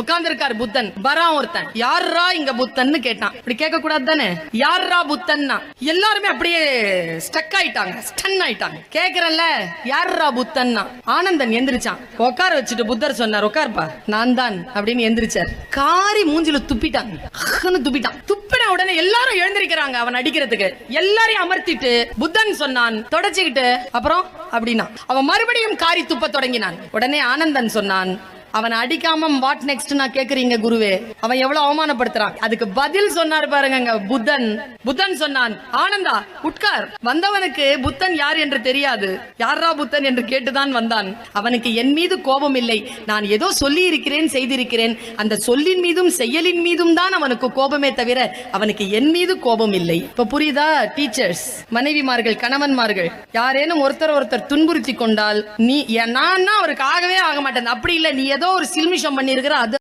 உட்கார்ந்து இருக்காரு புத்தன். வரான் ஒருத்தன், யாரா இங்க புத்தன்னு கேட்டான். இப்படி கேட்க கூடாது தானே, யாரா புத்தன்னா. எல்லாருமே அப்படியே ஸ்டக் ஆயிட்டாங்க, ஸ்டன் ஆயிட்டாங்க. கேக்குறல்ல யாரா புத்தன்னா. ஆனந்தன் எந்திரிச்சான், உட்கார வச்சுட்டு புத்தர் சொன்னார், உட்கார்ப்பா நான் தான் அப்படின்னு எந்திரிச்சார். காரி மூஞ்சில துப்பிட்டாங்க, துப்பிட்டான். துப்பின உடனே எல்லாரும் எழுந்திருக்கிறாங்க அவன் அடிக்கிறதுக்கு. எல்லாரையும் அமர்த்திட்டு புத்தன் சொன்னான், தொடச்சுக்கிட்டு அப்புறம் அப்படின்னா. அவன் மறுபடியும் காரி துப்ப தொடங்கினான். உடனே ஆனந்தன் சொன்னான், அவன் அடிக்காம வாட் நெக்ஸ்ட் நான் கேக்குறீங்க குருவே, அவன் எவ்வளவு அவமானப்படுத்துறான். அதுக்கு பதில் சொன்னார் பாருங்க புத்தன். புத்தன் சொன்னான், ஆனந்தா உட்கார். வந்தவனுக்கு புத்தன் யார் என்று தெரியாது, யாரா புத்தன் என்று கேட்டுதான் வந்தான். அவனுக்கு என் மீது கோபம் இல்லை, நான் ஏதோ சொல்லி இருக்கிறேன், செய்திருக்கிறேன். அந்த சொல்லின் மீதும் செயலின் மீதும் தான் அவனுக்கு கோபமே தவிர அவனுக்கு என் மீது கோபம் இல்லை. இப்ப புரியுதா? டீச்சர்ஸ், மனைவிமார்கள், கணவன்மார்கள் யாரேனும் ஒருத்தர் துன்புறுத்தி கொண்டால், நீ நான் அவருக்கு ஆகவே ஆக மாட்டேன் அப்படி இல்லை, நீ ஏதோ ஒரு சில்மிஷம் பண்ணிருக்கிற, அது